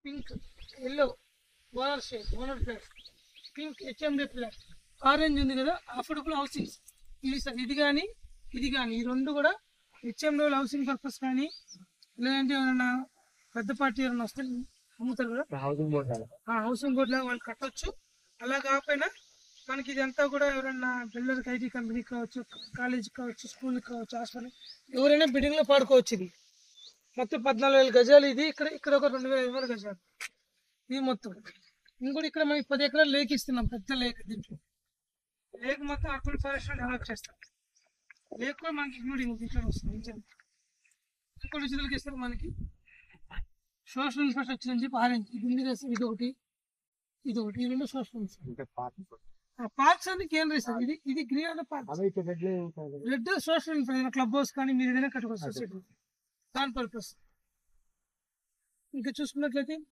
Pink, yellow owner shape, owner place, pink HMD flat, orange ఉంది కదా affordable housings. ఇది sir ఇది కానీ ఈ రెండు కూడా హెచ్ఎండి హౌసింగ్ పర్పస్ కానీ లేదంటే ఎవరైనా పెద్ద పార్టీ ఎవరైనా వస్తే అమ్ముతారు కదా హౌసింగ్ బోర్డు లాగా వాళ్ళు కట్టొచ్చు. అలా కాకపోయినా మనకి ఇదంతా కూడా ఎవరైనా బిల్డర్కి, ఐటీ కంపెనీకి కావచ్చు, కాలేజీకి కావచ్చు, స్కూల్కి కావచ్చు, హాస్పిటల్ ఎవరైనా బిల్డింగ్లో పాడుకోవచ్చు. ఇది మొత్తం 14,000 గజాలు. ఇది ఇక్కడ ఒక 2,500 గజాలు ఇది మొత్తం. ఇంకోటి ఇక్కడ మనకి 10 ఎకరాలు లేక్ ఇస్తున్నాం, పెద్ద లేక్. దీంట్లో లేక్ మొత్తం అర్బన్ ఫారెస్ట్ డెవలప్ చేస్తాం. లేక్ కూడా మనకి ఇంక్లూడింగ్ దీంట్లో వస్తుంది. ఇంకోటి విషయాలకి ఇస్తారు మనకి సోషల్ ఇన్ఫ్రాస్ట్రక్చర్ అని చెప్పి ఆరెంజ్ ఇది ఉంది కదా, ఇదొకటి ఈ రెండు సోషల్ పార్క్స్ అన్ని కేంద్ర సార్. ఇది గ్రీన్ అనే park, red social infrastructure, club house కానీ మీరు ఏదైనా కట్టుకోవచ్చు సొసైటీ దాని పర్పస్. ఇంకా చూసుకున్నట్లయితే